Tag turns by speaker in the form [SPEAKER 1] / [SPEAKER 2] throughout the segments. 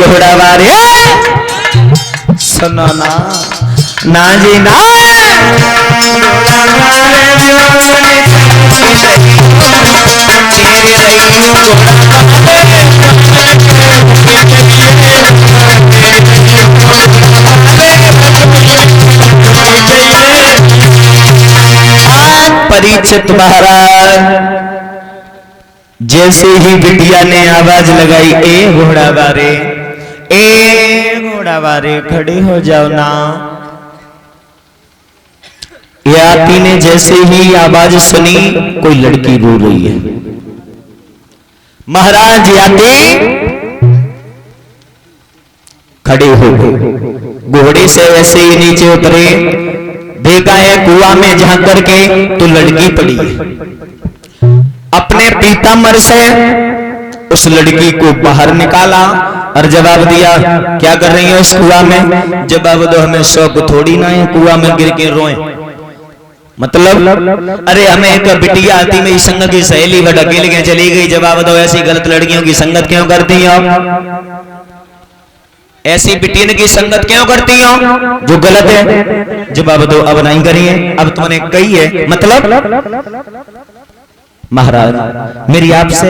[SPEAKER 1] घोड़ावारे सुनो ना ना जी ना परीक्षित महाराज जैसे ही बिटिया ने आवाज लगाई, ए घोड़ावारे, ए घोड़ावारे खड़े हो जाओ ना। याती ने जैसे ही आवाज सुनी, कोई लड़की रो रही है। महाराज याती खड़े हो गए, घोड़े से ऐसे ही नीचे उतरे, देखा है कुआं में झांक करके तो लड़की पड़ी है। अपने पीताम्बर से उस लड़की को बाहर निकाला और जवाब दिया, क्या कर रही है उस कुआं में? जवाब दो, हमें शौक थोड़ी ना है कुआं में गिर के रोए। मतलब अरे हमें एक बिटिया आती मेरी संग की सहेली वो ढकेल के चली गई। जवाब दो, ऐसी गलत लड़कियों की संगत क्यों करती हो? ऐसी बिटियन की संगत क्यों करती हो जो गलत है? जवाब दो, अब नहीं करिए, अब तुमने कही है। मतलब महाराज मेरी आपसे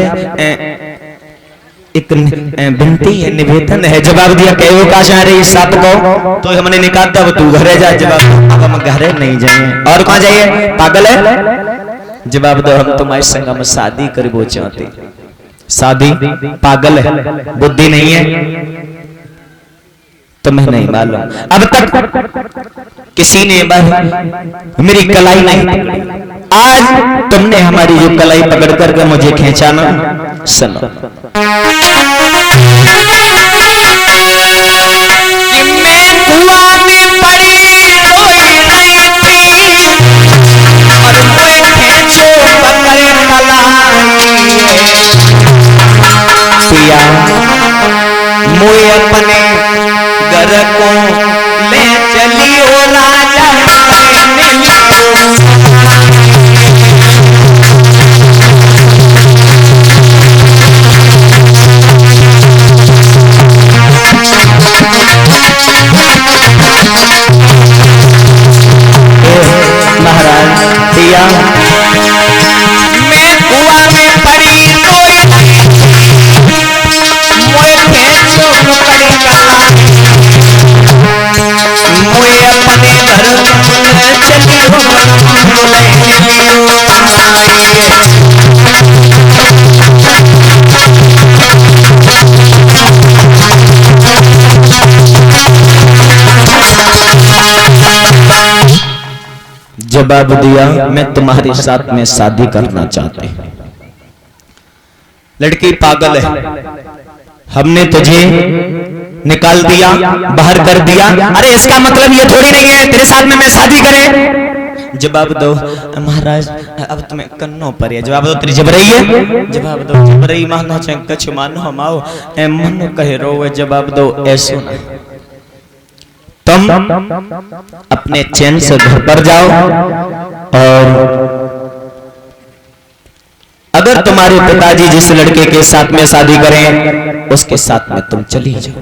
[SPEAKER 1] एक विनती है, निवेदन है। जवाब दिया, कहो का जा रही साप को तो हमने निकाल दिया, तू घरे जा। जवाब, अब हम घरे नहीं जाए। और कहां जाइए? पागल है? जवाब दो, हम तुम्हारे संग में शादी करबो चाहते। शादी? पागल है, बुद्धि नहीं है, तुम्हें नहीं मालूम। अब तक किसी ने मेरी कलाई नहीं पकड़ी, आज तुमने हमारी जो कलाई पकड़ करके मुझे खींचा ना। सुनो, कि मैं कुआं में पड़ी रोई नहीं थी और मुझे खींचो पकड़े कलाई पिया, मुझे अपने घर को ले चलियो राजा महाराज दिया, मैं कुआं में पड़ी रोई मुझे खेचो पकड़ी कला, मुझे अपने घर चलियो जवाब दिया, मैं तुम्हारे साथ में शादी करना चाहती हूं। लड़की, पागल है, हमने तुझे निकाल दिया, बाहर कर दिया, अरे इसका मतलब ये थोड़ी नहीं है तेरे साथ में मैं शादी करे। जवाब दो, महाराज अब तुम्हें कन्नो पर है। जवाब दो, तेरी जबरई है। जवाब दो, जबरई मानो चाहे कछ मानो, हम आओ ए मन कहे रो। जवाब दो, ऐसो ना, तुम अपने चैन से घर पर जाओ और अगर तुम्हारे पिताजी जिस लड़के के साथ में शादी करें उसके साथ में तुम चली जाओ।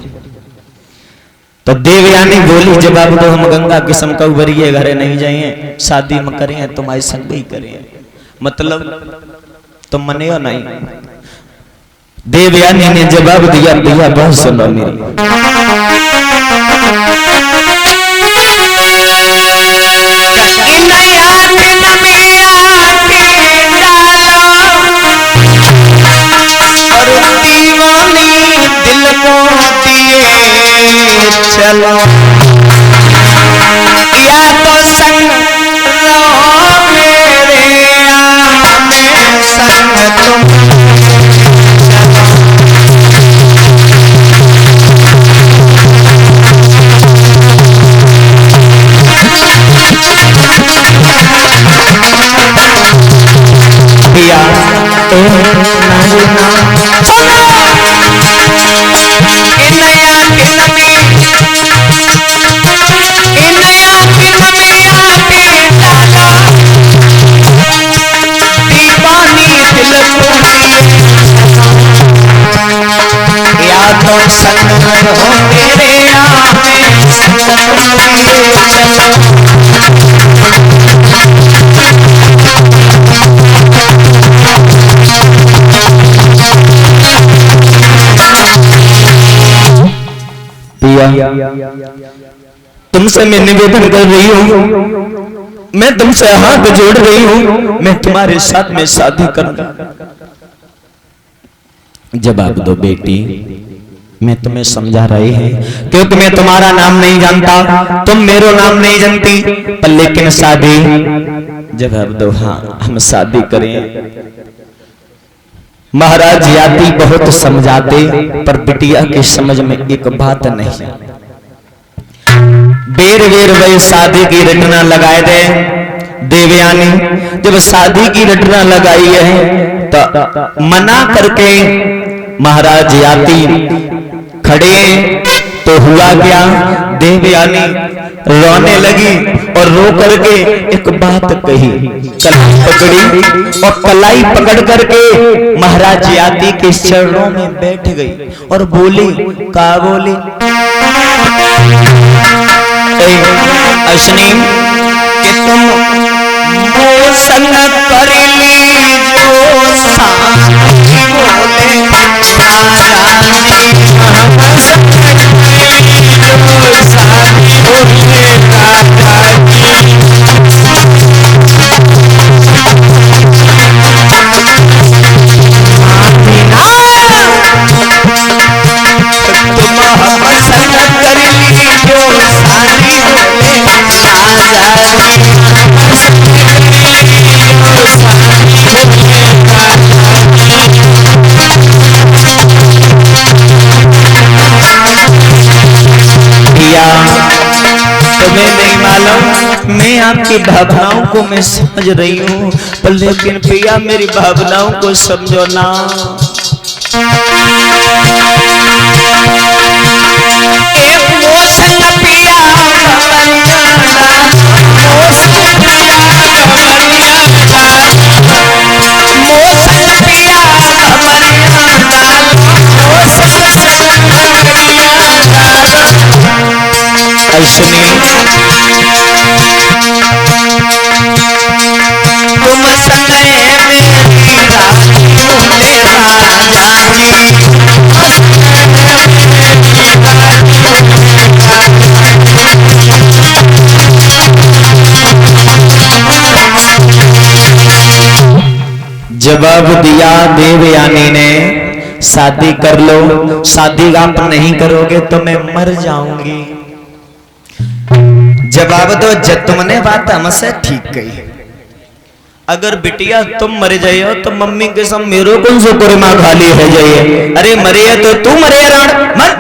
[SPEAKER 1] तो देवयानी बोली, जवाब दो, हम गंगा किस्म का उभरिए घरे नहीं जाइए, शादी में करें तुम्हारे संग ही करें। मतलब तुम मने हो नहीं? देवयानी ने जवाब दिया, भैया बहुत सुनो मेरी। चलो या तो संग लो मेरे में संग तुम पिया संग हो मेरे में संग पिया तुमसे मैं निवेदन कर रही हूँ, मैं तुमसे हाथ जोड़ रही हूँ, मैं तुम्हारे साथ में शादी करूंगा। जवाब दो बेटी, मैं तुम्हें समझा रही है क्योंकि मैं तुम्हारा नाम नहीं जानता, तुम मेरा नाम नहीं जानती, पर लेकिन शादी। जवाब दो हाँ हम शादी करें। महाराज याती बहुत समझाते पर बिटिया की समझ में एक बात नहीं। बेर बेर वही शादी की रटना लगाए दे। देवयानी जब शादी की रटना लगाई है तो मना करके महाराज याती खड़े तो हुआ क्या, देवयानी रोने लगी और रो करके एक बात कही, कलाई पकड़ी और कलाई पकड़ करके महाराज याती के चरणों में बैठ गई और बोली, का बोली, अश्विनी कि तुम वो संग कर लीजो साथी बोले मैं आपकी भावनाओं को मैं समझ रही हूँ, पर लेकिन पिया मेरी भावनाओं को समझो ना। एक मोसन पिया तुम संग मेरी जवाब दिया देवयानी ने, शादी कर लो, शादी आप नहीं करोगे तो मैं मर जाऊंगी। जवाब दो, जब तुमने बात हमसे ठीक कही, अगर बिटिया तुम मर जाइयो तो मम्मी के सब मेरो कौन सो कोरमा खाली हो जाइए। अरे मरे तो तू मरे रण मर